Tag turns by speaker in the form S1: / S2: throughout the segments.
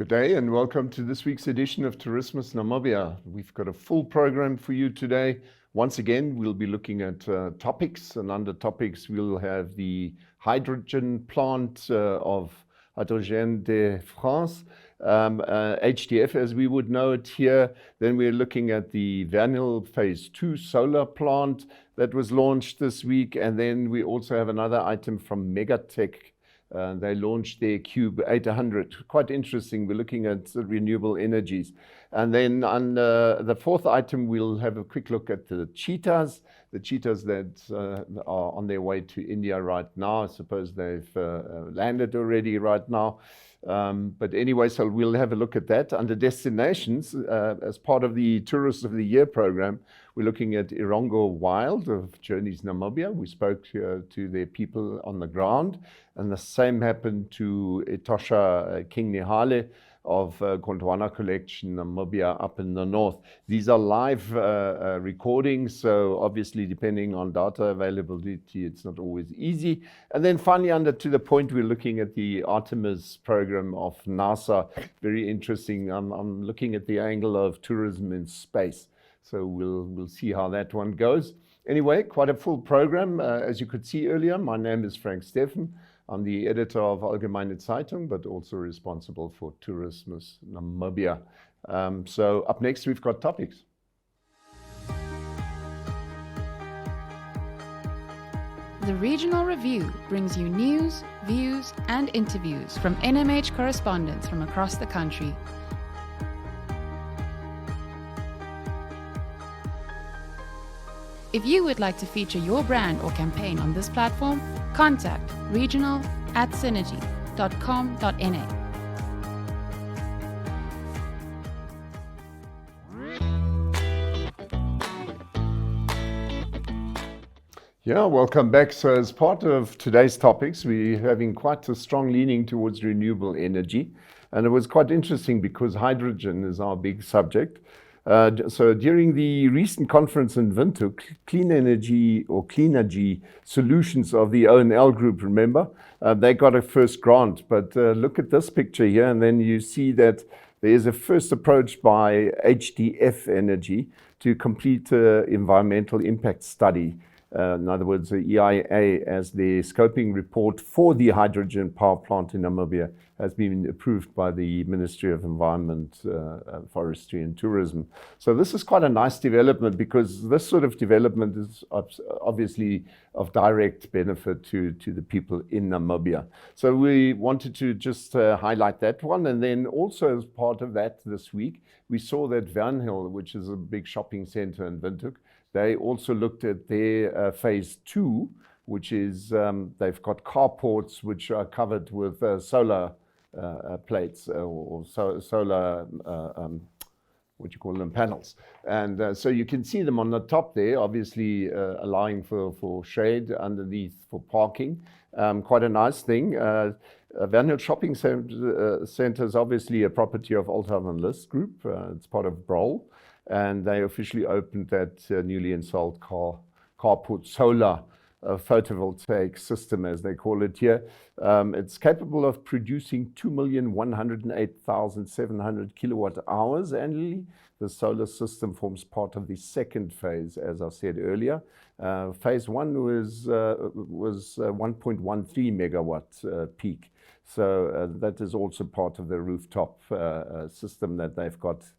S1: Good day and welcome to this week's edition of Tourismus Namibia. We've got a full program for you today. Once again, we'll be looking at topics, and under topics we'll have the hydrogen plant of Hydrogène de France, HDF as we would know it here. Then we're looking at the Vernhill Phase 2 solar plant that was launched this week, and then we also have another item from Megatech. They launched their Cube 800. Quite interesting. We're looking at renewable energies. And then on the fourth item, we'll have a quick look at the cheetahs that are on their way to India right now. I suppose they've landed already right now. But anyway, so we'll have a look at that. Under destinations, as part of the Tourist of the Year program, we're looking at Irongo Wild of Journeys Namibia. We spoke to their people on the ground, and the same happened to Etosha King Nihale of Gondwana Collection Namibia up in the north. These are live recordings, so obviously depending on data availability, it's not always easy. And then finally, under To The Point, we're looking at the Artemis program of NASA. Very interesting. I'm looking at the angle of tourism in space, so we'll see how that one goes. Anyway, quite a full program. As you could see earlier, my name is Frank Steffen. I'm the editor of Allgemeine Zeitung, but also responsible for Tourismus Namibia. So up next, we've got topics.
S2: The Regional Review brings you news, views, and interviews from NMH correspondents from across the country. If you would like to feature your brand or campaign on this platform, contact regional@synergy.com.na.
S1: Yeah, welcome back. So as part of today's topics, we're having quite a strong leaning towards renewable energy. And it was quite interesting because hydrogen is our big subject. So during the recent conference in Windhoek, Clean Energy or Cleanergy Solutions of the ONL group, remember, they got a first grant. But look at this picture here, and then you see that there is a first approach by HDF Energy to complete an environmental impact study. In other words, the EIA, as the scoping report for the hydrogen power plant in Namibia, has been approved by the Ministry of Environment, Forestry and Tourism. So this is quite a nice development, because this sort of development is obviously of direct benefit to the people in Namibia. So we wanted to just highlight that one. And then also as part of that this week, we saw that Vernhill, which is a big shopping center in Windhoek, they also looked at their phase 2, which is they've got carports which are covered with solar plates or solar, what you call them, panels. And so you can see them on the top there, obviously allowing for shade underneath for parking. Quite a nice thing. Vernhill Shopping Centre is obviously a property of Althaven and List Group. It's part of Brol. And they officially opened that newly installed carport solar photovoltaic system, as they call it here. It's capable of producing 2,108,700 kilowatt hours annually. The solar system forms part of the second phase, as I said earlier. Phase 1 was 1.13 megawatt peak. So that is also part of the rooftop system that they've got.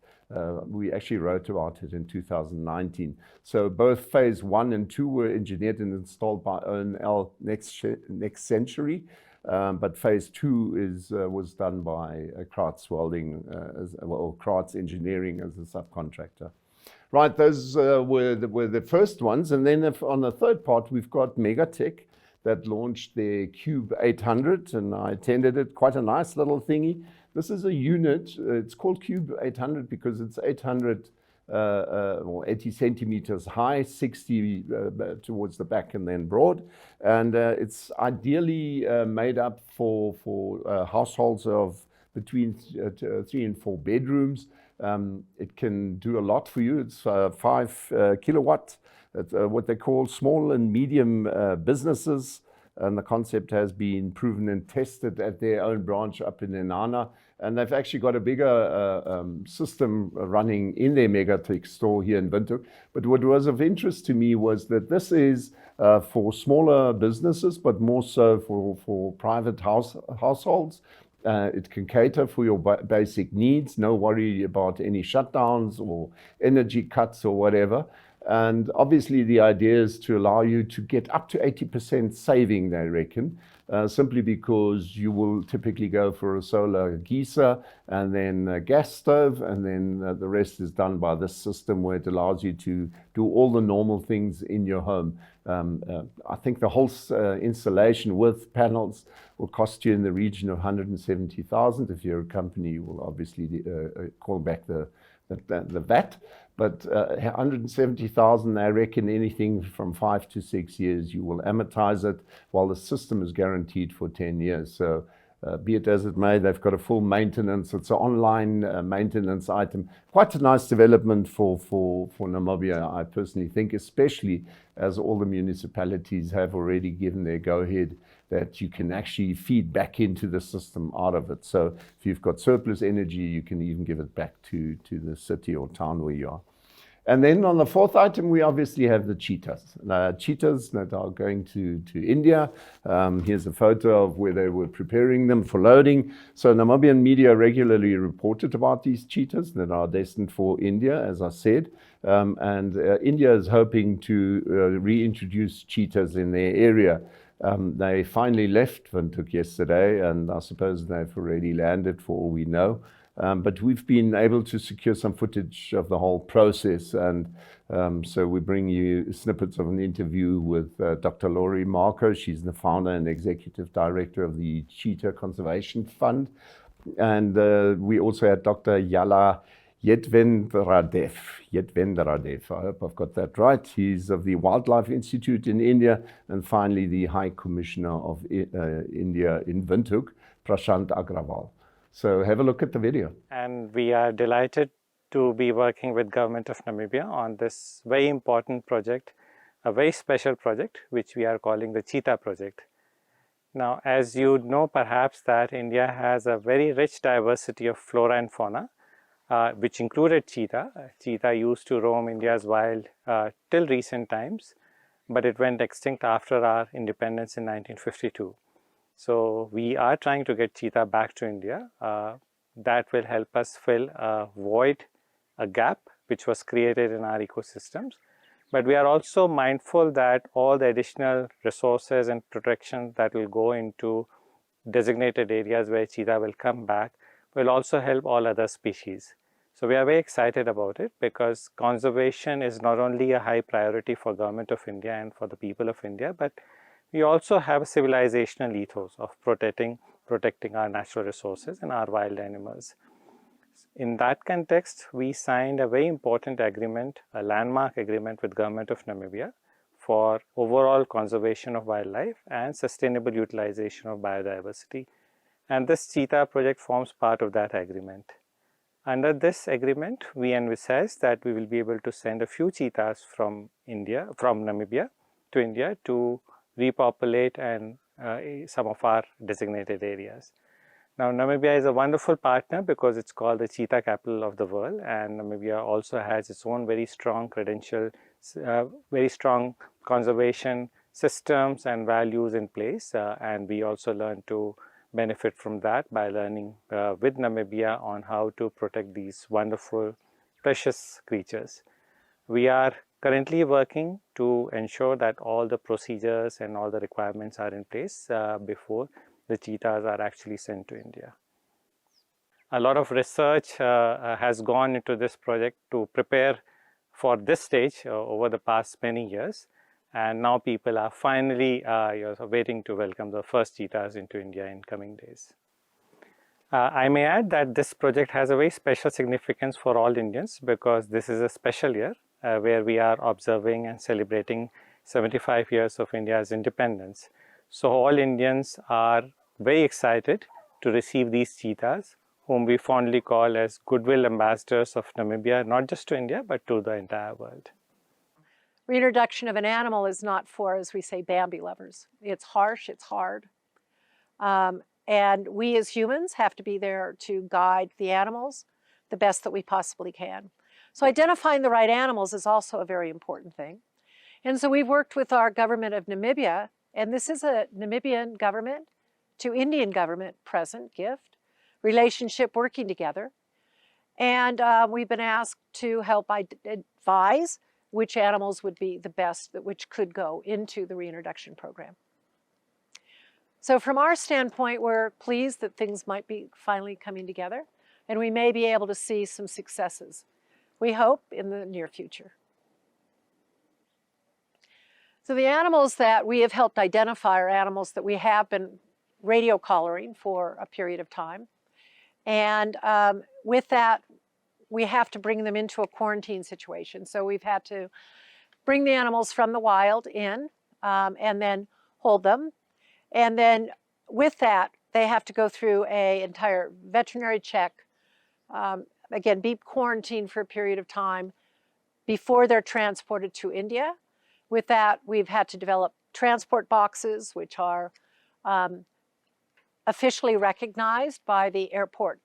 S1: We actually wrote about it in 2019. So both phase 1 and 2 were engineered and installed by ONL next century, but phase 2 was done by Kraatz Welding, or Kraatz Engineering as a subcontractor. Right, those were the first ones. And then on the third part, we've got Megatech that launched their Cube 800, and I attended it. Quite a nice little thingy. This is a unit. It's called Cube 800 because it's 800 or 80 centimeters high, 60 towards the back and then broad. And it's ideally made up for households of between 3 and 4 bedrooms. It can do a lot for you. It's 5 kilowatt. It's what they call small and medium businesses and the concept has been proven and tested at their own branch up in Inanna. And they've actually got a bigger system running in their Megatech store here in Windhoek. But what was of interest to me was that this is for smaller businesses, but more so for private households. It can cater for your basic needs, no worry about any shutdowns or energy cuts or whatever. And obviously the idea is to allow you to get up to 80% saving, they reckon, simply because you will typically go for a solar geyser and then a gas stove, and then the rest is done by this system where it allows you to do all the normal things in your home. I think the whole installation with panels will cost you in the region of 170,000. If you're a company, you will obviously call back the VAT. But 170,000, I reckon anything from 5 to 6 years, you will amortize it, while the system is guaranteed for 10 years. So be it as it may, they've got a full maintenance. It's an online maintenance item. Quite a nice development for Namibia, I personally think, especially as all the municipalities have already given their go-ahead that you can actually feed back into the system out of it. So if you've got surplus energy, you can even give it back to the city or town where you are. And then on the fourth item, we obviously have the cheetahs. Cheetahs that are going to India. Here's a photo of where they were preparing them for loading. So Namibian media regularly reported about these cheetahs that are destined for India, as I said. And India is hoping to reintroduce cheetahs in their area. They finally left Windhoek yesterday, and I suppose they've already landed for all we know. But we've been able to secure some footage of the whole process, and so we bring you snippets of an interview with Dr. Laurie Marco. She's the founder and executive director of the Cheetah Conservation Fund. And we also had Dr. Yala Yetvendradev. I hope I've got that right. He's of the Wildlife Institute in India, and finally the High Commissioner of India in Windhoek, Prashant Agrawal. So have a look at the video.
S3: And we are delighted to be working with Government of Namibia on this very important project, a very special project, which we are calling the Cheetah Project. Now, as you know perhaps that India has a very rich diversity of flora and fauna, which included cheetah. Cheetah used to roam India's wild till recent times, but it went extinct after our independence in 1952. So we are trying to get cheetah back to India. That will help us fill a void, a gap which was created in our ecosystems. But we are also mindful that all the additional resources and protection that will go into designated areas where cheetah will come back will also help all other species. So we are very excited about it, because conservation is not only a high priority for Government of India and for the people of India, but we also have a civilizational ethos of protecting our natural resources and our wild animals. In that context, we signed a very important agreement, a landmark agreement with Government of Namibia for overall conservation of wildlife and sustainable utilization of biodiversity. And this cheetah project forms part of that agreement. Under this agreement, we envisage that we will be able to send a few cheetahs from Namibia to India to repopulate and some of our designated areas. Now, Namibia is a wonderful partner because it's called the cheetah capital of the world, and Namibia also has its own very strong credential, very strong conservation systems and values in place, and we also learn to benefit from that by learning with Namibia on how to protect these wonderful, precious creatures. We are currently working to ensure that all the procedures and all the requirements are in place before the cheetahs are actually sent to India. A lot of research has gone into this project to prepare for this stage over the past many years, and now people are finally waiting to welcome the first cheetahs into India in coming days. I may add that this project has a very special significance for all Indians, because this is a special year where we are observing and celebrating 75 years of India's independence. So all Indians are very excited to receive these cheetahs, whom we fondly call as goodwill ambassadors of Namibia, not just to India, but to the entire world.
S4: Reintroduction of an animal is not for, as we say, Bambi lovers. It's harsh, it's hard. And we as humans have to be there to guide the animals the best that we possibly can. So identifying the right animals is also a very important thing. And so we've worked with our government of Namibia, and this is a Namibian government to Indian government present gift, relationship working together. And we've been asked to help advise which animals would be the best, which could go into the reintroduction program. So from our standpoint, we're pleased that things might be finally coming together, and we may be able to see some successes, we hope, in the near future. So the animals that we have helped identify are animals that we have been radio collaring for a period of time. And with that, we have to bring them into a quarantine situation. So we've had to bring the animals from the wild in and then hold them. And then with that, they have to go through an entire veterinary check, again, be quarantined for a period of time before they're transported to India. With that, we've had to develop transport boxes, which are officially recognized by the airport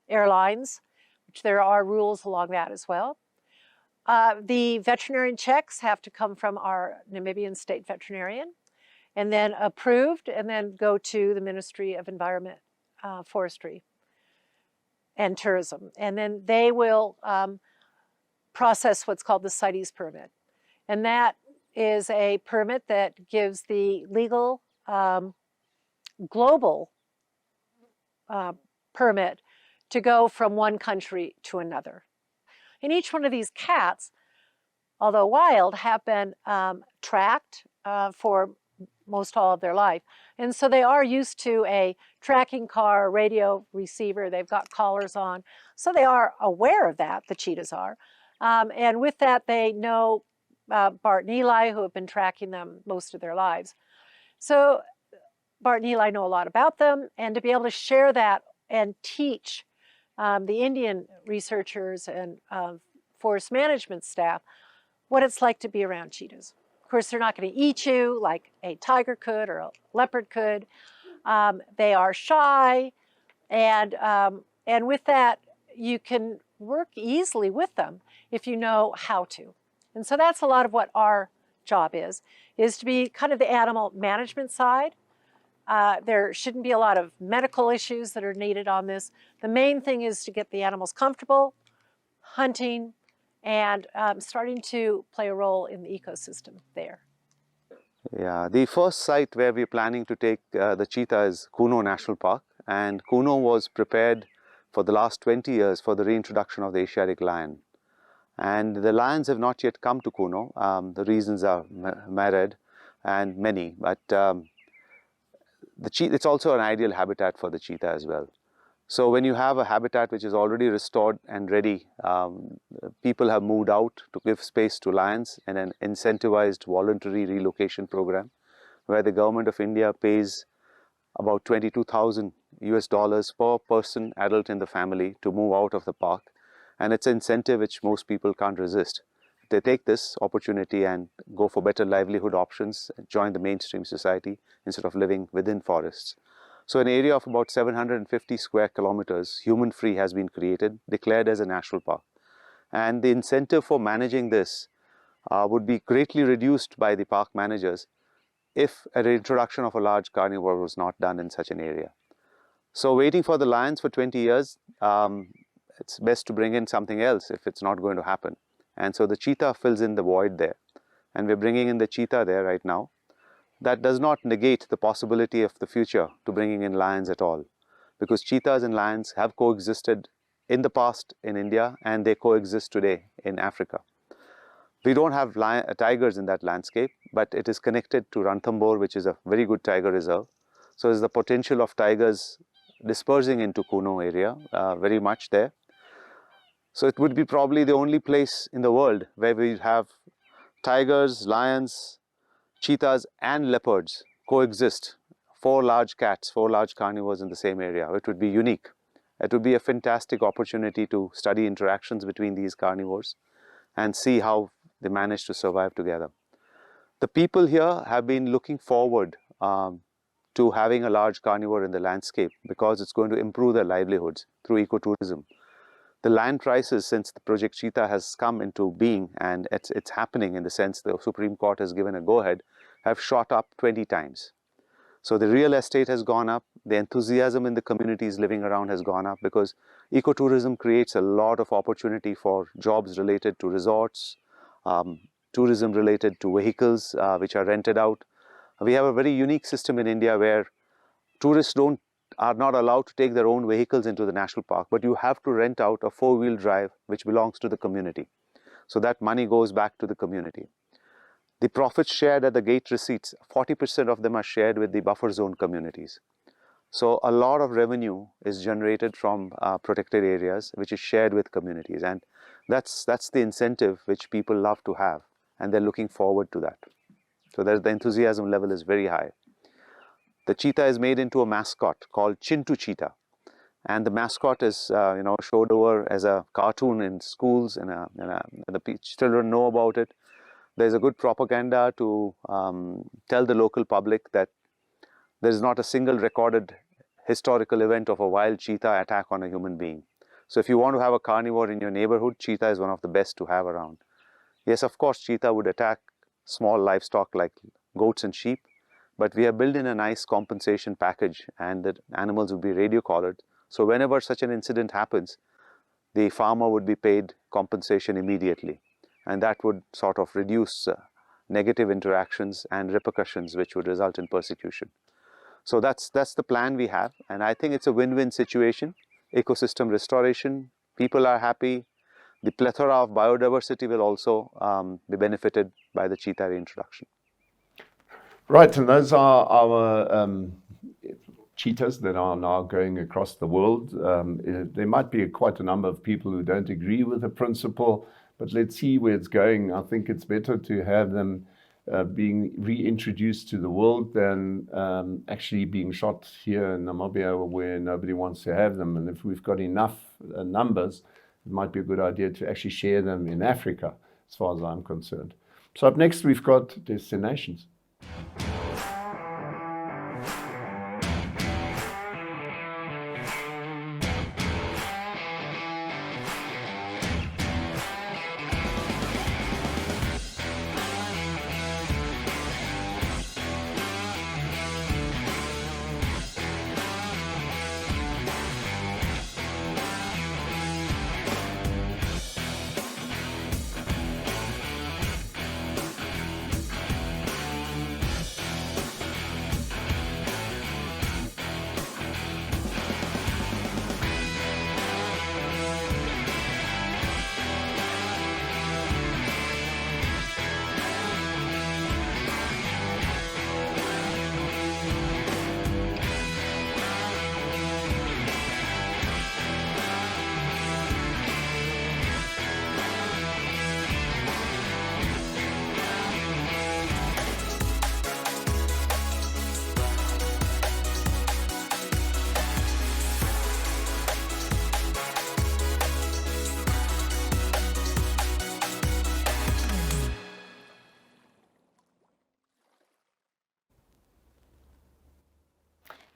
S4: airlines, which there are rules along that as well. The veterinarian checks have to come from our Namibian state veterinarian, and then approved, and then go to the Ministry of Environment, Forestry, and Tourism. And then they will process what's called the CITES permit. And that is a permit that gives the legal global permit to go from one country to another. And each one of these cats, although wild, have been tracked for most all of their life. And so they are used to a tracking car, radio receiver, they've got collars on. So they are aware of that, the cheetahs are. And with that, they know Bart and Eli, who have been tracking them most of their lives. So Bart and Eli know a lot about them, and to be able to share that and teach the Indian researchers and forest management staff what it's like to be around cheetahs. Of course, they're not going to eat you like a tiger could or a leopard could. They are shy, and with that, you can work easily with them if you know how to. And so that's a lot of what our job is to be kind of the animal management side. There shouldn't be a lot of medical issues that are needed on this. The main thing is to get the animals comfortable, hunting, and starting to play a role in the ecosystem there.
S5: Yeah, the first site where we're planning to take the cheetah is Kuno National Park, and Kuno was prepared for the last 20 years for the reintroduction of the Asiatic lion. And the lions have not yet come to Kuno. The reasons are myriad and many, but it's also an ideal habitat for the cheetah as well. So when you have a habitat which is already restored and ready, people have moved out to give space to lions in an incentivized voluntary relocation program, where the government of India pays about $22,000 per person, adult in the family, to move out of the park. And it's an incentive which most people can't resist. They take this opportunity and go for better livelihood options, join the mainstream society instead of living within forests. So an area of about 750 square kilometers, human-free, has been created, declared as a national park. And the incentive for managing this would be greatly reduced by the park managers if a reintroduction of a large carnivore was not done in such an area. So waiting for the lions for 20 years, it's best to bring in something else if it's not going to happen. And so the cheetah fills in the void there. And we're bringing in the cheetah there right now. That does not negate the possibility of the future to bringing in lions at all, because cheetahs and lions have coexisted in the past in India, and they coexist today in Africa. We don't have tigers in that landscape, but it is connected to Ranthambore, which is a very good tiger reserve. So there's the potential of tigers dispersing into Kuno area very much there. So it would be probably the only place in the world where we have tigers, lions, cheetahs and leopards coexist, 4 large cats, 4 large carnivores in the same area. It would be unique. It would be a fantastic opportunity to study interactions between these carnivores and see how they managed to survive together. The people here have been looking forward to having a large carnivore in the landscape because it's going to improve their livelihoods through ecotourism. The land prices, since the Project Cheetah has come into being, and it's happening in the sense the Supreme Court has given a go-ahead, have shot up 20 times. So the real estate has gone up, the enthusiasm in the communities living around has gone up, because ecotourism creates a lot of opportunity for jobs related to resorts, tourism related to vehicles which are rented out. We have a very unique system in India where tourists are not allowed to take their own vehicles into the national park, but you have to rent out a four-wheel drive which belongs to the community. So that money goes back to the community. The profits shared at the gate receipts, 40% of them are shared with the buffer zone communities. So a lot of revenue is generated from protected areas, which is shared with communities, and that's the incentive which people love to have, and they're looking forward to that. So the enthusiasm level is very high. The cheetah is made into a mascot called Chintu Cheetah, and the mascot is showed over as a cartoon in schools, and the children know about it. There's a good propaganda to tell the local public that there is not a single recorded historical event of a wild cheetah attack on a human being. So if you want to have a carnivore in your neighborhood, cheetah is one of the best to have around. Yes, of course, cheetah would attack small livestock like goats and sheep, but we have built in a nice compensation package, and the animals would be radio collared. So whenever such an incident happens, the farmer would be paid compensation immediately, and that would sort of reduce negative interactions and repercussions which would result in persecution. So that's the plan we have, and I think it's a win-win situation. Ecosystem restoration, people are happy, the plethora of biodiversity will also be benefited by the cheetah reintroduction.
S1: Right, and those are our cheetahs that are now going across the world. There might be quite a number of people who don't agree with the principle, but let's see where it's going. I think it's better to have them being reintroduced to the world than actually being shot here in Namibia where nobody wants to have them. And if we've got enough numbers, it might be a good idea to actually share them in Africa, as far as I'm concerned. So up next, we've got destinations.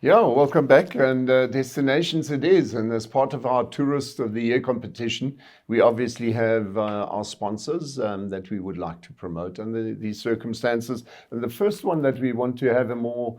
S1: Yeah, welcome back, and destinations it is. And as part of our Tourist of the Year competition, we obviously have our sponsors that we would like to promote under these circumstances. And the first one that we want to have a more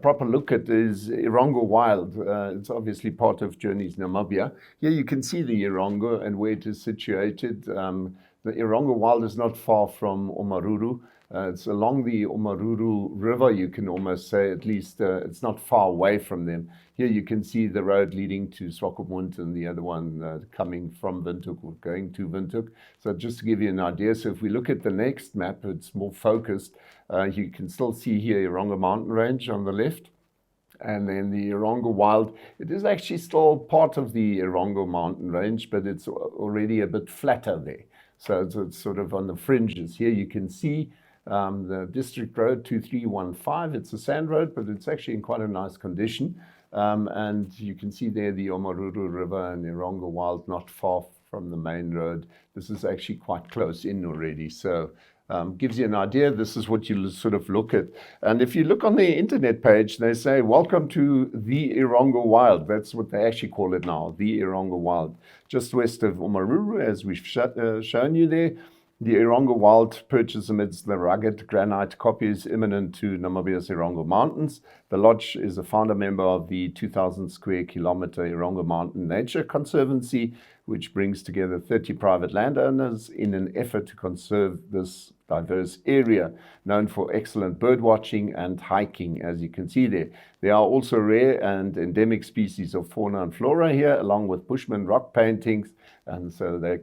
S1: proper look at is Irongo Wild. It's obviously part of Journeys Namibia. Here you can see the Irongo and where it is situated. The Irongo Wild is not far from Omaruru. It's along the Omaruru River, you can almost say, at least it's not far away from them. Here you can see the road leading to Swakopmund and the other one coming from Windhoek or going to Windhoek. So just to give you an idea, so if we look at the next map, it's more focused. You can still see here Irongo Mountain Range on the left. And then the Irongo Wild, it is actually still part of the Irongo Mountain Range, but it's already a bit flatter there. So it's sort of on the fringes. Here you can see the District Road 2315. It's a sand road, but it's actually in quite a nice condition. And you can see there the Omaruru River and the Irongo Wild not far from the main road. This is actually quite close in already. So gives you an idea. This is what you sort of look at. And if you look on the internet page, they say, welcome to the Irongo Wild. That's what they actually call it now, the Irongo Wild. Just west of Omaruru, as we've shown you there. The Irongo Wild perches amidst the rugged granite kopjes imminent to Namibia's Irongo Mountains. The lodge is a founder member of the 2,000 square kilometer Irongo Mountain Nature Conservancy, which brings together 30 private landowners in an effort to conserve this diverse area, known for excellent bird watching and hiking, as you can see there. There are also rare and endemic species of fauna and flora here, along with Bushman rock paintings. And so they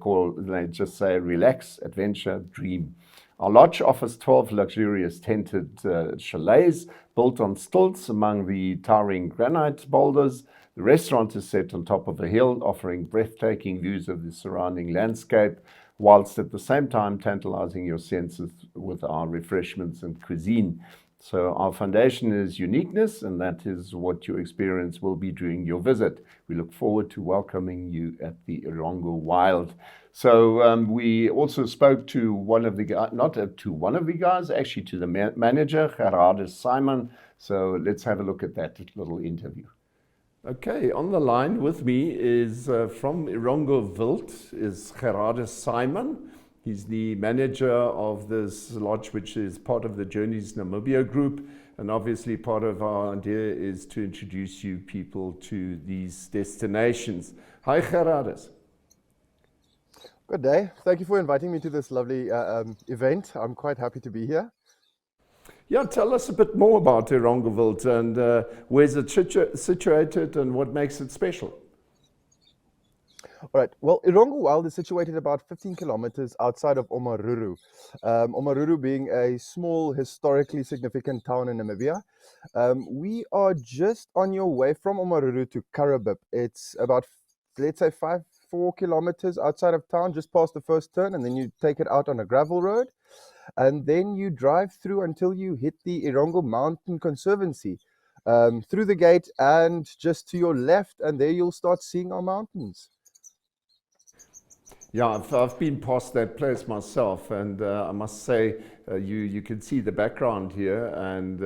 S1: just say, relax, adventure, dream. Our lodge offers 12 luxurious tented chalets built on stilts among the towering granite boulders. The restaurant is set on top of a hill, offering breathtaking views of the surrounding landscape, whilst at the same time tantalizing your senses with our refreshments and cuisine. So our foundation is uniqueness, and that is what your experience will be during your visit. We look forward to welcoming you at the Irongo Wild. So we also spoke to one of the guys, not to one of the guys, actually to the manager, Gerardus Simon. So let's have a look at that little interview. Okay, on the line with me is from Irongo Wild is Gerardus Simon. He's the manager of this lodge, which is part of the Journeys Namibia group. And obviously part of our idea is to introduce you people to these destinations. Hi, Gerardus.
S6: Good day. Thank you for inviting me to this lovely event. I'm quite happy to be here.
S1: Yeah, tell us a bit more about Irongo Wild and where's it situated and what makes it special?
S6: All right. Well, Irongo Wild is situated about 15 kilometers outside of Omaruru. Omaruru being a small, historically significant town in Namibia. We are just on your way from Omaruru to Karabip. It's about, let's say, 4 kilometers outside of town, just past the first turn, and then you take it out on a gravel road. And then you drive through until you hit the Irongo Mountain Conservancy. Through the gate and just to your left, and there you'll start seeing our mountains.
S1: Yeah, I've been past that place myself, and I must say you can see the background here, and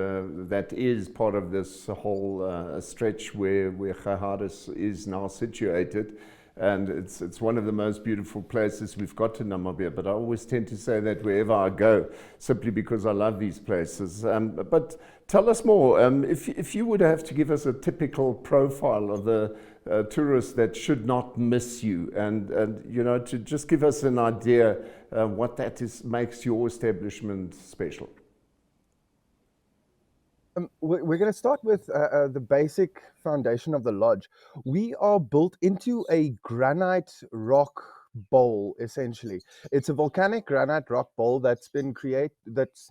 S1: that is part of this whole stretch where Gerardus is now situated. And it's one of the most beautiful places we've got in Namibia, but I always tend to say that wherever I go, simply because I love these places. But tell us more, if you would have to give us a typical profile of the tourist that should not miss you, and you know, to just give us an idea what that makes your establishment special.
S6: We're going to start with the basic foundation of the lodge. We are built into a granite rock bowl, essentially. It's a volcanic granite rock bowl that's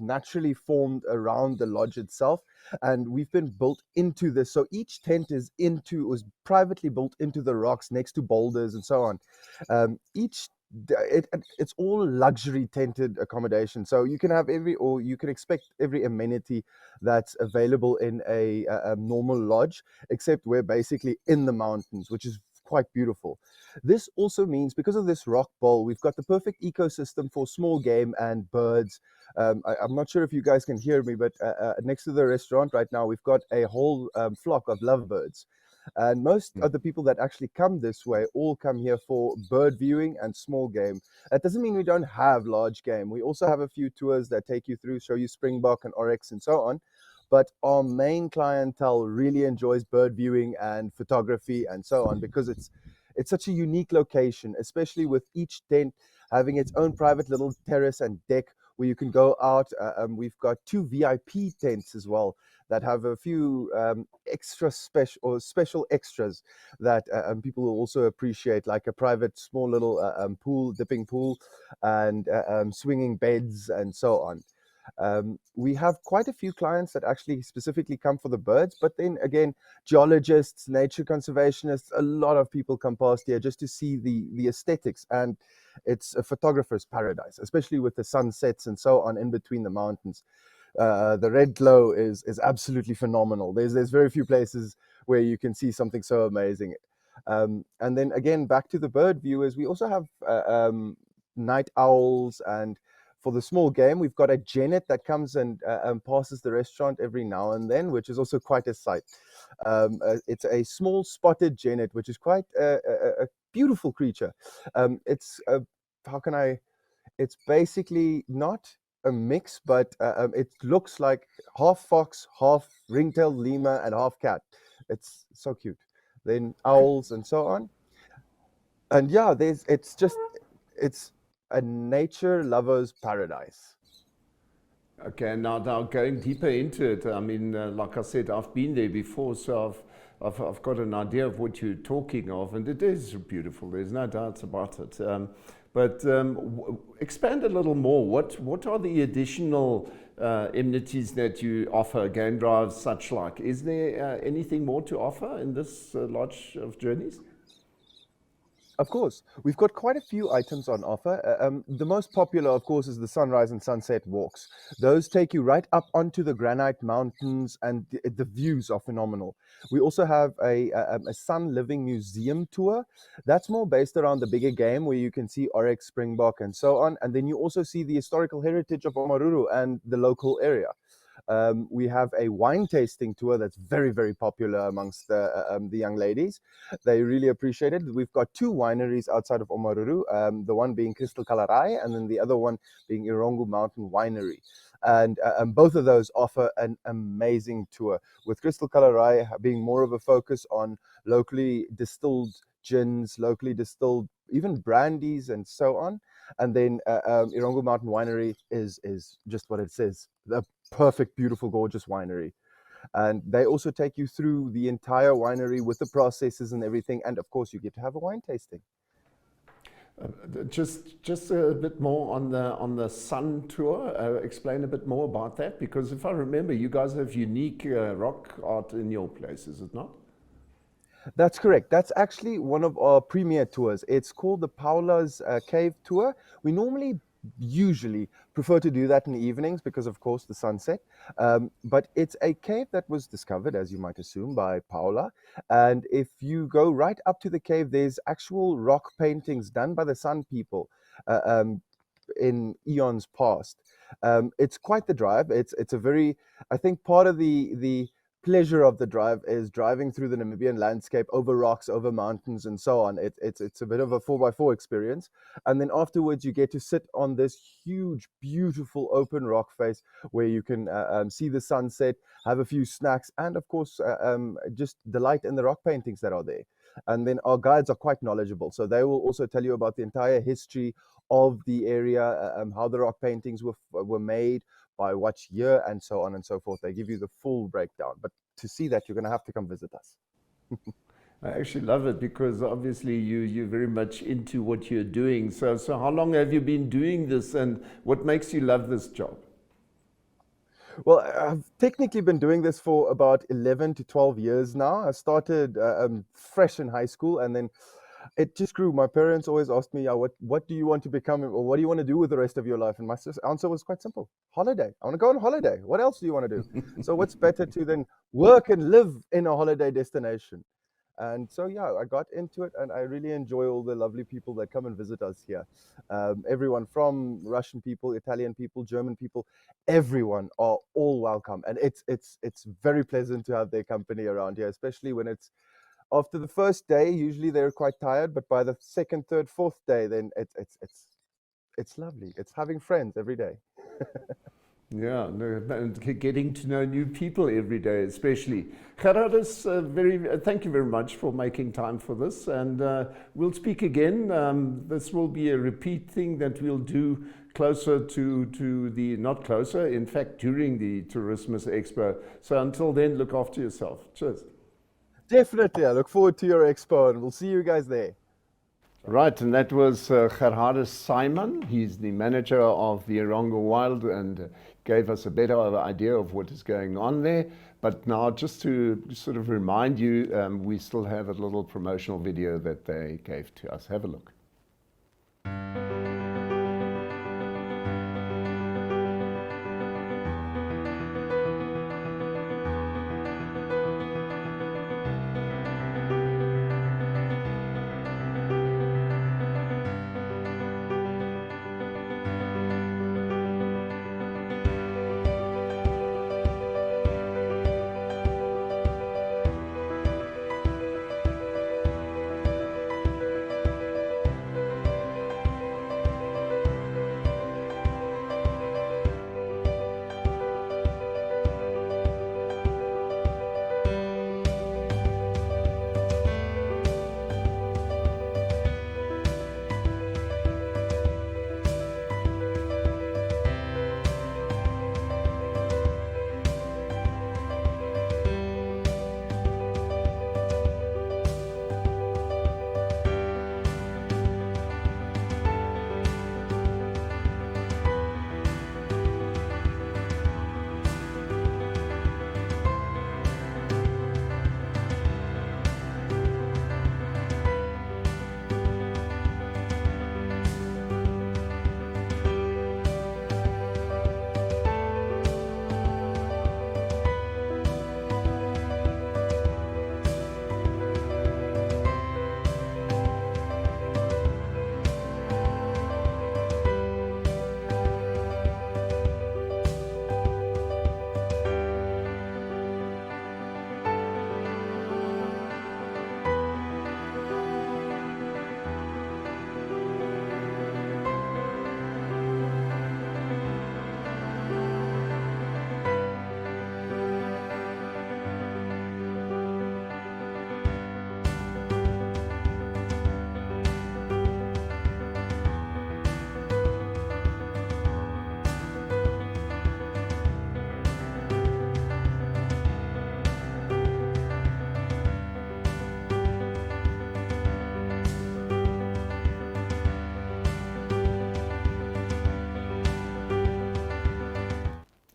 S6: naturally formed around the lodge itself, and we've been built into this. So each tent was privately built into the rocks next to boulders and so on. It's all luxury tented accommodation, so you can expect every amenity that's available in a normal lodge, except we're basically in the mountains, which is quite beautiful. This also means, because of this rock bowl, we've got the perfect ecosystem for small game and birds. I'm not sure if you guys can hear me, but next to the restaurant right now, we've got a whole flock of lovebirds. And most of the people that actually come this way all come here for bird viewing and small game. That doesn't mean we don't have large game. We also have a few tours that take you through, show you springbok and oryx and so on. But our main clientele really enjoys bird viewing and photography and so on, because it's such a unique location, especially with each tent having its own private little terrace and deck where you can go out. We've got 2 VIP tents as well that have a few special extras that people will also appreciate, like a private small little dipping pool, and swinging beds and so on. We have quite a few clients that actually specifically come for the birds, but then again, geologists, nature conservationists, a lot of people come past here just to see the aesthetics, and it's a photographer's paradise, especially with the sunsets and so on in between the mountains. The red glow is absolutely phenomenal. There's very few places where you can see something so amazing. And then again, back to the bird viewers, we also have night owls, and for the small game, we've got a genet that comes and passes the restaurant every now and then, which is also quite a sight. It's a small spotted genet, which is quite a beautiful creature. It's how can I? It's basically not a mix, but it looks like half fox, half ring-tailed lemur, and half cat. It's so cute. Then owls and so on. And yeah, it's a nature lover's paradise.
S1: Okay, now going deeper into it, I mean, like I said, I've been there before, so I've got an idea of what you're talking of, and it is beautiful. There's no doubts about it. But expand a little more. What are the additional amenities that you offer, game drives, such like? Is there anything more to offer in this lodge of journeys?
S6: Of course, we've got quite a few items on offer. The most popular, of course, is the sunrise and sunset walks. Those take you right up onto the granite mountains, and the views are phenomenal. We also have a sun living museum tour. That's more based around the bigger game, where you can see oryx, springbok, and so on. And then you also see the historical heritage of Omaruru and the local area. We have a wine tasting tour that's very, very popular amongst the young ladies. They really appreciate it. We've got two wineries outside of Omaruru, the one being Crystal Kalarai, and then the other one being Irongo Mountain Winery. And both of those offer an amazing tour, with Crystal Kalarai being more of a focus on locally distilled gins, locally distilled even brandies and so on. And then Irongo Mountain Winery is just what it says, the perfect, beautiful, gorgeous winery. And they also take you through the entire winery with the processes and everything. And of course, you get to have a wine tasting.
S1: Just a bit more on the sun tour. Explain a bit more about that, because if I remember, you guys have unique rock art in your place, is it not?
S6: That's correct. That's actually one of our premier tours. It's called the Paula's Cave Tour. We usually prefer to do that in the evenings because, of course, the sunset. But it's a cave that was discovered, as you might assume, by Paula. And if you go right up to the cave, there's actual rock paintings done by the Sun people in eons past. It's quite the drive. It's a very, I think part of the pleasure of the drive is driving through the Namibian landscape, over rocks, over mountains, and so on. It's a bit of a 4x4 experience. And then afterwards, you get to sit on this huge, beautiful open rock face where you can see the sunset, have a few snacks, and of course, just delight in the rock paintings that are there. And then our guides are quite knowledgeable, so they will also tell you about the entire history of the area, how the rock paintings were made, by what year, and so on and so forth. They give you the full breakdown. But to see that, you're going to have to come visit us.
S1: I actually love it, because obviously you're very much into what you're doing. So how long have you been doing this, and what makes you love this job?
S6: Well, I've technically been doing this for about 11 to 12 years now. I started fresh in high school, and then it just grew. My parents always asked me, what do you want to become, or what do you want to do with the rest of your life? And my answer was quite simple: holiday. I want to go on holiday. What else do you want to do? So what's better to than work and live in a holiday destination? And so, yeah, I got into it, and I really enjoy all the lovely people that come and visit us here. Everyone from Russian people, Italian people, German people, everyone are all welcome. And it's very pleasant to have their company around here, especially when it's after the first day. Usually they're quite tired, but by the second, third, fourth day, then it's lovely. It's having friends every day.
S1: Yeah, and getting to know new people every day, especially. Gerardus, thank you very much for making time for this, and we'll speak again. This will be a repeat thing that we'll do closer to the, not closer, in fact, during the Tourismus Expo. So until then, look after yourself. Cheers.
S6: Definitely. I look forward to your expo, and we'll see you guys there.
S1: Right, and that was Gerardus Simon. He's the manager of the Irongo Wild, and gave us a better idea of what is going on there. But now, just to sort of remind you, we still have a little promotional video that they gave to us. Have a look.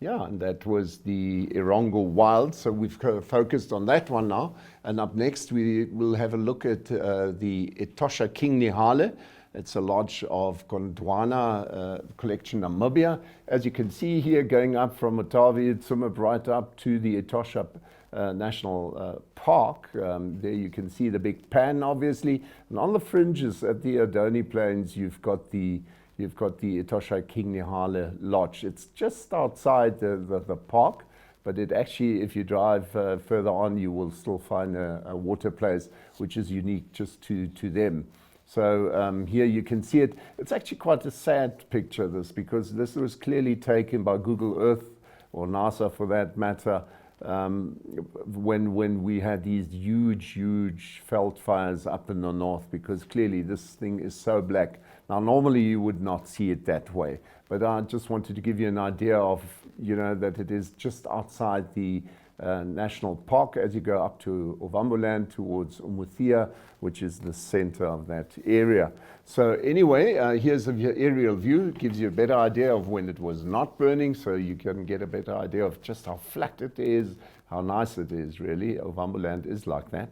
S1: Yeah, and that was the Erongo Wild. So we've focused on that one now. And up next, we will have a look at the Etosha King Nihale. It's a lodge of Gondwana collection, Namibia. As you can see here, going up from Otavi, Tsumeb, right up to the Etosha National Park. There you can see the big pan, obviously. And on the fringes at the Adoni Plains, you've got the Etosha King Nihale Lodge. It's just outside the park, but it actually, if you drive further on, you will still find a water place, which is unique just to them. So here you can see it. It's actually quite a sad picture, this, because this was clearly taken by Google Earth, or NASA for that matter, when we had these huge veld fires up in the north, because clearly this thing is so black. Now, normally you would not see it that way, but I just wanted to give you an idea of, that it is just outside the national park as you go up to Ovamboland towards Umuthia, which is the center of that area. So anyway, here's an aerial view. It gives you a better idea of when it was not burning, so you can get a better idea of just how flat it is, how nice it is, really. Ovamboland is like that.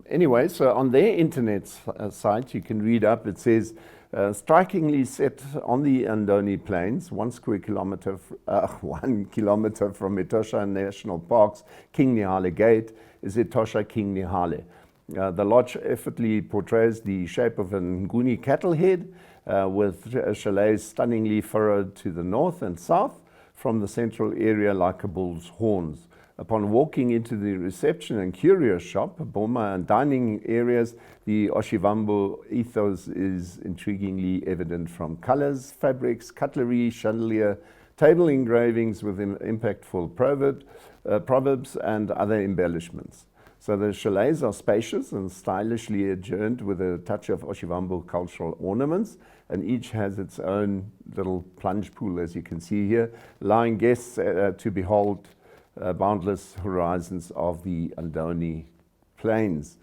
S1: Anyway, so on their internet site, you can read up, it says, strikingly set on the Andoni Plains, 1 square kilometer, 1 kilometer from Etosha National Park's King Nihale Gate is Etosha King Nihale. The lodge effortlessly portrays the shape of an Nguni cattle head with chalets stunningly furrowed to the north and south from the central area like a bull's horns. Upon walking into the reception and curio shop, boma and dining areas, the Oshivambo ethos is intriguingly evident from colors, fabrics, cutlery, chandelier, table engravings with impactful proverbs and other embellishments. So the chalets are spacious and stylishly adorned with a touch of Oshivambo cultural ornaments, and each has its own little plunge pool, as you can see here, allowing guests to behold boundless horizons of the Andoni Plains.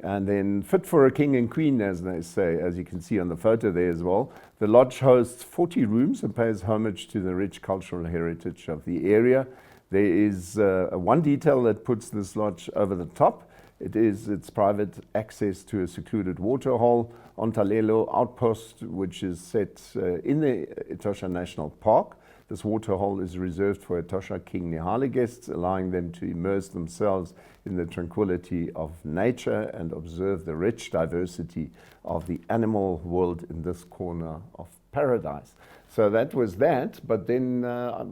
S1: And then fit for a king and queen, as they say, as you can see on the photo there as well. The lodge hosts 40 rooms and pays homage to the rich cultural heritage of the area. There is one detail that puts this lodge over the top. It is its private access to a secluded waterhole on Talelo outpost, which is set in the Etosha National Park. This waterhole is reserved for Etosha King Nihale guests, allowing them to immerse themselves in the tranquility of nature and observe the rich diversity of the animal world in this corner of paradise. So that was that, but then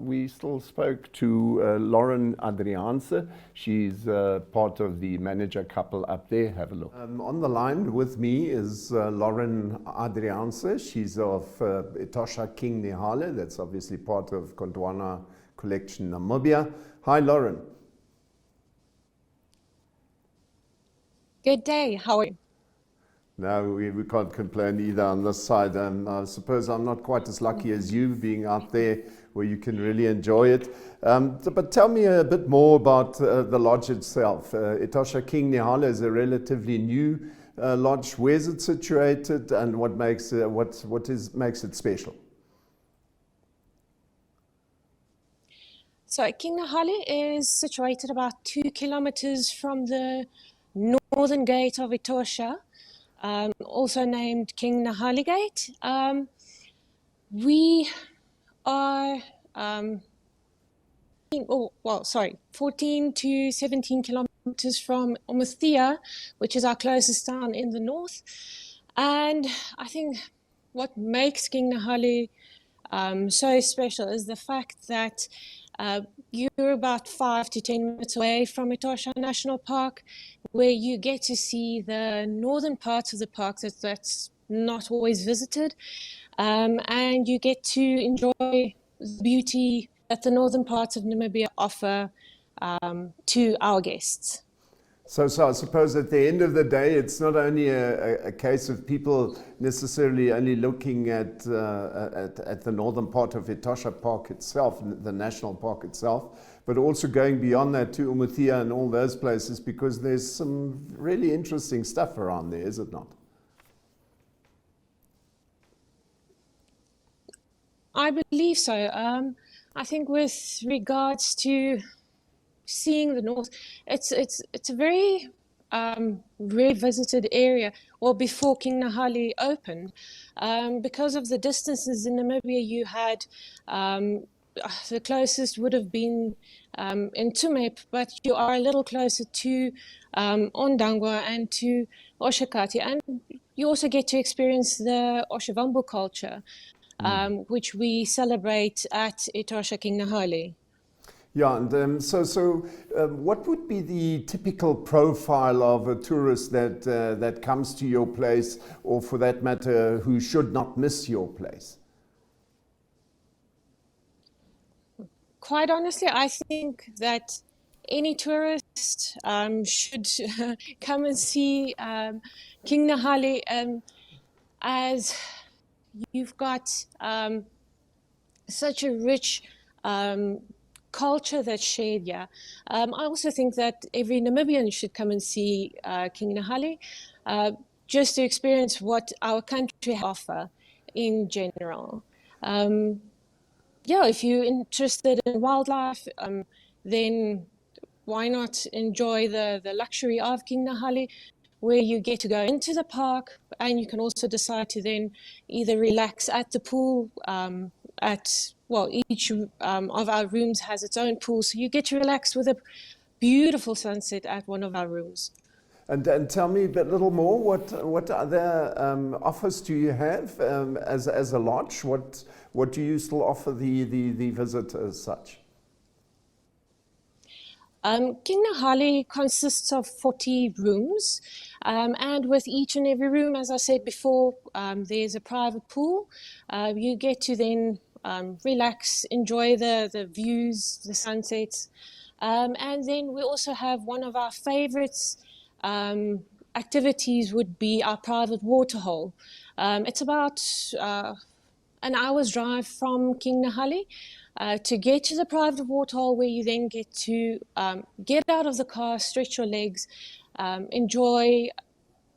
S1: we still spoke to Lauren Adriaanse. She's part of the manager couple up there. Have a look. On the line with me is Lauren Adriaanse. She's of Etosha King Nihale. That's obviously part of Gondwana Collection Namibia. Hi, Lauren.
S7: Good day. How are you?
S1: No, we can't complain either on this side. I suppose I'm not quite as lucky as you being out there where you can really enjoy it. But tell me a bit more about the lodge itself. Etosha King Nihale is a relatively new lodge. Where's it situated, and what makes it special?
S7: So King Nihale is situated about 2 kilometers from the northern gate of Etosha. Also named King Nihale Gate. We are 14 to 17 kilometers from Umuthia, which is our closest town in the north. And I think what makes King Nihale so special is the fact that you're about 5 to 10 minutes away from Etosha National Park, where you get to see the northern parts of the park that's not always visited, and you get to enjoy the beauty that the northern parts of Namibia offer to our guests.
S1: So I suppose at the end of the day, it's not only a case of people necessarily only looking at the northern part of Etosha Park itself, the national park itself, but also going beyond that to Umuthia and all those places, because there's some really interesting stuff around there, is it not?
S7: I believe so. I think with regards to seeing the north, it's a very rare visited area. Well, before King Nahali opened, because of the distances in Namibia, you had the closest would have been in Tumep, but you are a little closer to Ondangwa and to Oshakati, and you also get to experience the Oshavambo culture, which we celebrate at Etosha King Nahali.
S1: Yeah, and what would be the typical profile of a tourist that comes to your place, or for that matter, who should not miss your place?
S7: Quite honestly, I think that any tourist should come and see King Nahali, as you've got such a rich culture that's shared here. I also think that every Namibian should come and see King Nahali, just to experience what our country has to offer in general. Yeah, if you're interested in wildlife, then why not enjoy the luxury of King Nahali, where you get to go into the park, and you can also decide to then either relax at the pool. Each of our rooms has its own pool, so you get to relax with a beautiful sunset at one of our rooms.
S1: And tell me a little more. What other offers do you have as a lodge? What do you still offer the visitor as such?
S7: King Nahali consists of 40 rooms, and with each and every room, as I said before, there's a private pool. You get to then relax, enjoy the views, the sunsets, and then we also have one of our favorites activities would be our private waterhole. It's about an hour's drive from King Nahali. To get to the private waterhole, where you then get to get out of the car, stretch your legs, enjoy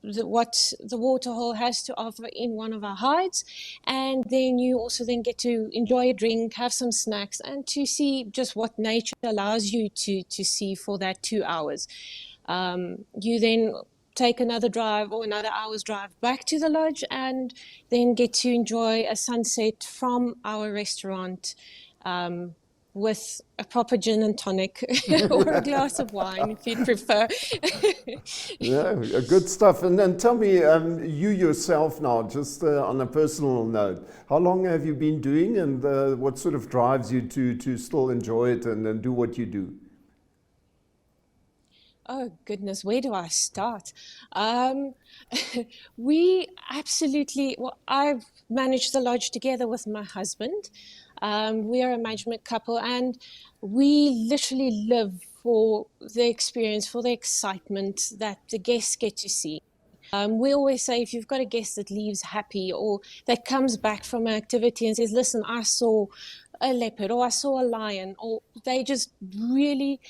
S7: what the waterhole has to offer in one of our hides, and then you also then get to enjoy a drink, have some snacks, and to see just what nature allows you to see for that 2 hours. You then take another drive or another hour's drive back to the lodge, and then get to enjoy a sunset from our restaurant, with a proper gin and tonic or a glass of wine if you'd prefer.
S1: Yeah, good stuff. And then tell me, you yourself now, just on a personal note, how long have you been doing, and what sort of drives you to still enjoy it and do what you do?
S7: Oh goodness, where do I start? We absolutely, well, I've managed the lodge together with my husband. We are a management couple, and we literally live for the experience, for the excitement that the guests get to see. We always say, if you've got a guest that leaves happy, or that comes back from an activity and says, listen, I saw a leopard, or I saw a lion, or they just really,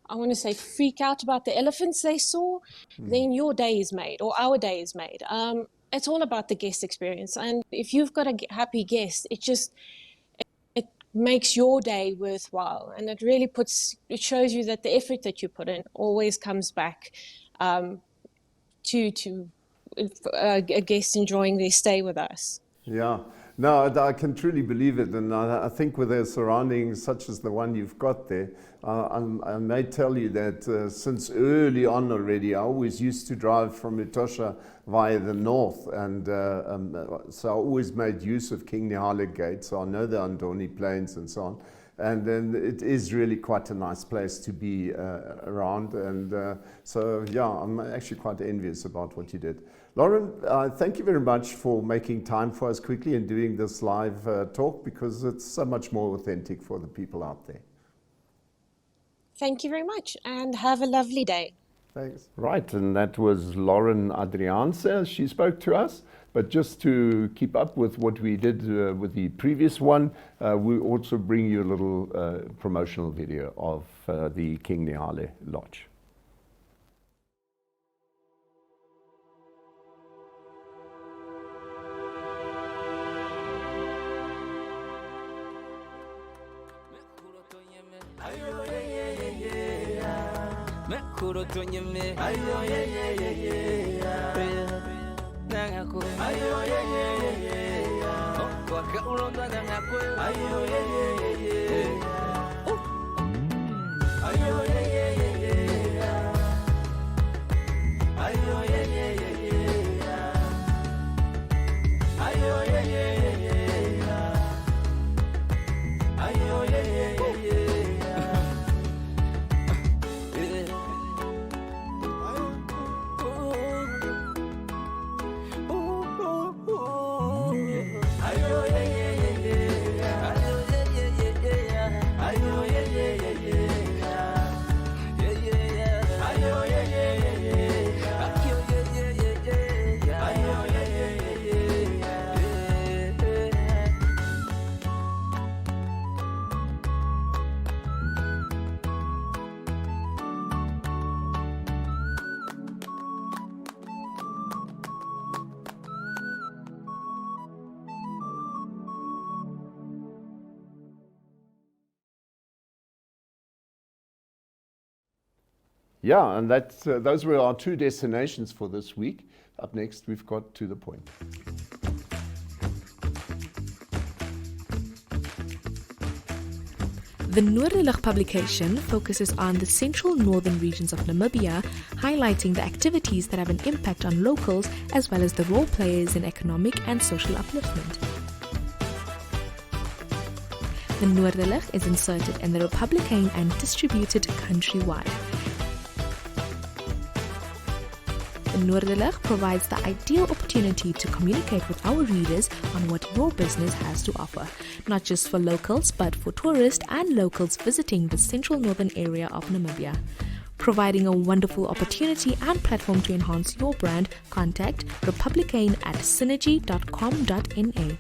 S7: I want to say, freak out about the elephants they saw, then your day is made, or our day is made. It's all about the guest experience. And if you've got a happy guest, it makes your day worthwhile. And it shows you that the effort that you put in always comes back to a guest enjoying their stay with us.
S1: Yeah, no, I can truly believe it, and I think with their surroundings such as the one you've got there, I may tell you that since early on already, I always used to drive from Etosha via the north, and so I always made use of King Nahali Gate, so I know the Andoni Plains and so on. And then it is really quite a nice place to be around, and so yeah, I'm actually quite envious about what you did. Lauren, thank you very much for making time for us quickly and doing this live talk, because it's so much more authentic for the people out there.
S7: Thank you very much, and have a lovely day.
S1: Thanks. Right, and that was Lauren Adriaanse. She spoke to us, but just to keep up with what we did with the previous one, we also bring you a little promotional video of the King Nahali Lodge.
S8: Mekuro tonyeme nangako waka ulonda nangako
S1: Yeah, and those were our two destinations for this week. Up next, we've got To the Point.
S9: The Noorderlig publication focuses on the central northern regions of Namibia, highlighting the activities that have an impact on locals as well as the role players in economic and social upliftment. The Noorderlig is inserted in the Republican and distributed countrywide. The Noorderlig provides the ideal opportunity to communicate with our readers on what your business has to offer, not just for locals but for tourists and locals visiting the central northern area of Namibia. Providing a wonderful opportunity and platform to enhance your brand, contact republican@synergy.com.na.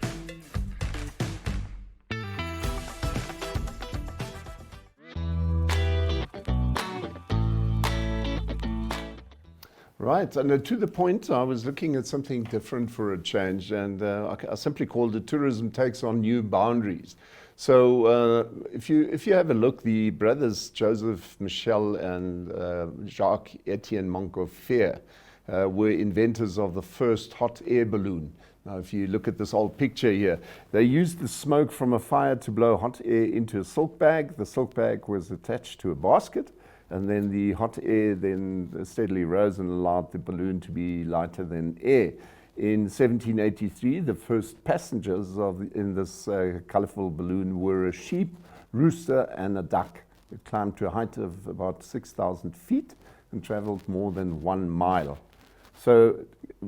S1: Right, and To the Point, I was looking at something different for a change, and I simply called it Tourism Takes on New Boundaries. So if you have a look, the brothers Joseph Michel and Jacques Etienne Montgolfier were inventors of the first hot air balloon. Now, if you look at this old picture here, they used the smoke from a fire to blow hot air into a silk bag. The silk bag was attached to a basket, and then the hot air then steadily rose and allowed the balloon to be lighter than air. In 1783, the first passengers in this colorful balloon were a sheep, rooster, and a duck. It climbed to a height of about 6,000 feet and traveled more than 1 mile. So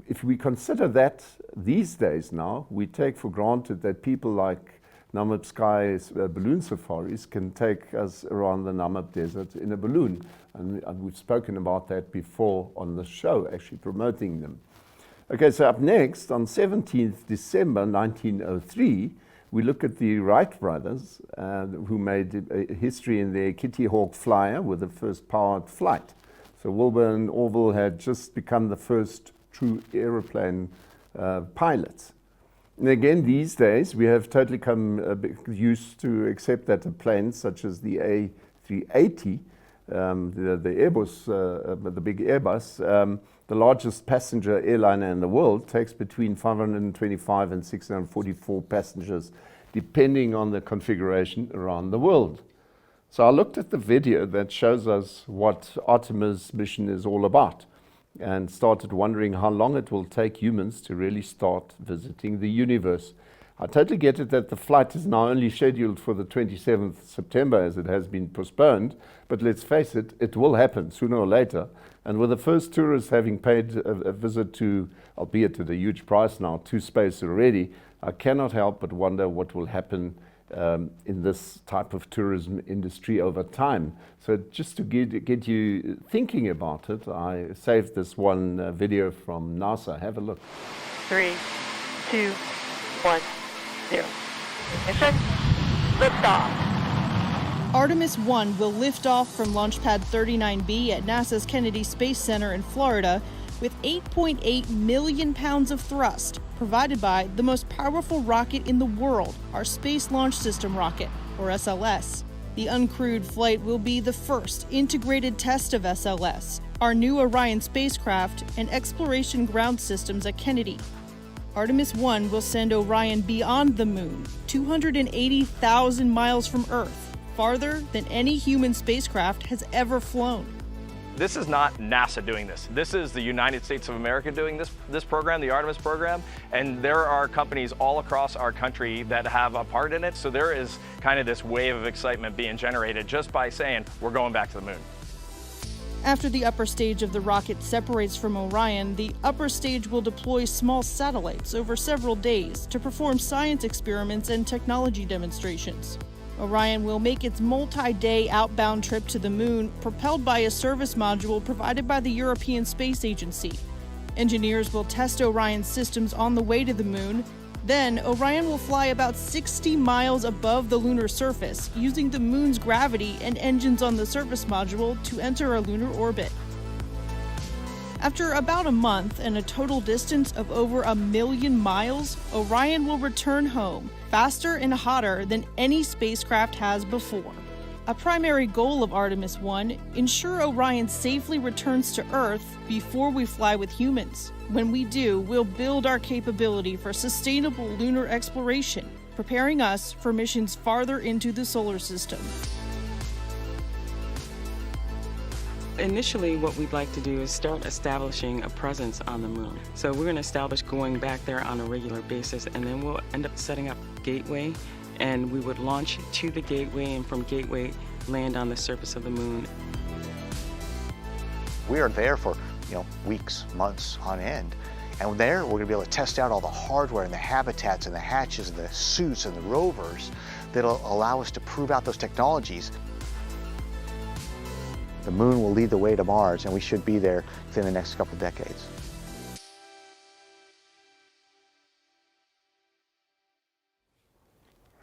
S1: if we consider that these days now, we take for granted that people like Namib Sky's balloon safaris can take us around the Namib Desert in a balloon. And we've spoken about that before on the show, actually promoting them. Okay, so up next, on 17th December 1903, we look at the Wright brothers, who made a history in their Kitty Hawk Flyer with the first powered flight. So Wilbur and Orville had just become the first true aeroplane pilots. And again, these days, we have totally come used to accept that a plane such as the A380, the Airbus, the big Airbus, the largest passenger airliner in the world, takes between 525 and 644 passengers, depending on the configuration around the world. So I looked at the video that shows us what Artemis mission is all about, and started wondering how long it will take humans to really start visiting the universe. I totally get it that the flight is now only scheduled for the 27th September as it has been postponed, but let's face it, it will happen sooner or later. And with the first tourists having paid a visit to, albeit at a huge price now, to space already, I cannot help but wonder what will happen in this type of tourism industry over time. So just to get you thinking about it, I saved this one video from NASA. Have a look.
S10: 3, 2, 1, 0. Ignition. Liftoff.
S11: Artemis 1 will lift off from Launch Pad 39B at NASA's Kennedy Space Center in Florida with 8.8 million pounds of thrust, provided by the most powerful rocket in the world, our Space Launch System rocket, or SLS. The uncrewed flight will be the first integrated test of SLS, our new Orion spacecraft, and exploration ground systems at Kennedy. Artemis 1 will send Orion beyond the moon, 280,000 miles from Earth, farther than any human spacecraft has ever flown.
S12: This is not NASA doing this. This is the United States of America doing this program, the Artemis program, and there are companies all across our country that have a part in it, so there is kind of this wave of excitement being generated just by saying, we're going back to the moon.
S11: After the upper stage of the rocket separates from Orion, the upper stage will deploy small satellites over several days to perform science experiments and technology demonstrations. Orion will make its multi-day outbound trip to the moon, propelled by a service module provided by the European Space Agency. Engineers will test Orion's systems on the way to the moon. Then, Orion will fly about 60 miles above the lunar surface, using the moon's gravity and engines on the service module to enter a lunar orbit. After about a month and a total distance of over 1 million miles, Orion will return home, faster and hotter than any spacecraft has before. A primary goal of Artemis 1, ensure Orion safely returns to Earth before we fly with humans. When we do, we'll build our capability for sustainable lunar exploration, preparing us for missions farther into the solar system.
S13: Initially, what we'd like to do is start establishing a presence on the moon. So we're going to establish going back there on a regular basis, and then we'll end up setting up Gateway, and we would launch to the Gateway, and from Gateway, land on the surface of the moon.
S14: We are there for, weeks, months on end. And there, we're going to be able to test out all the hardware and the habitats and the hatches and the suits and the rovers that'll allow us to prove out those technologies. The moon will lead the way to Mars, and we should be there within the next couple of decades.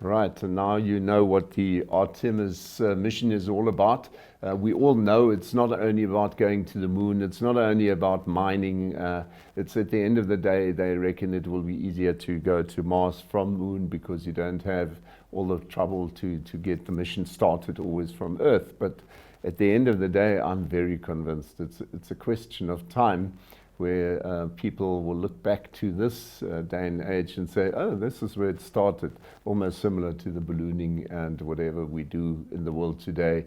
S1: Right, and now you know what the Artemis mission is all about. We all know it's not only about going to the moon, it's not only about mining. It's at the end of the day, they reckon it will be easier to go to Mars from moon because you don't have all the trouble to get the mission started always from Earth. But at the end of the day, I'm very convinced it's a question of time where people will look back to this day and age and say, oh, this is where it started, almost similar to the ballooning and whatever we do in the world today,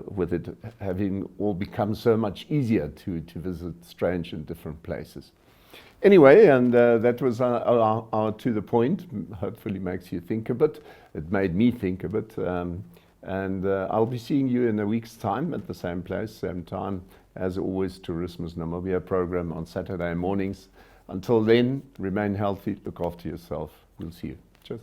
S1: with it having all become so much easier to visit strange and different places. Anyway, and that was our to the point. Hopefully makes you think a bit. It made me think a bit. And I'll be seeing you in a week's time at the same place, same time. As always, Tourismus Namibia program on Saturday mornings. Until then, remain healthy, look after yourself. We'll see you. Cheers.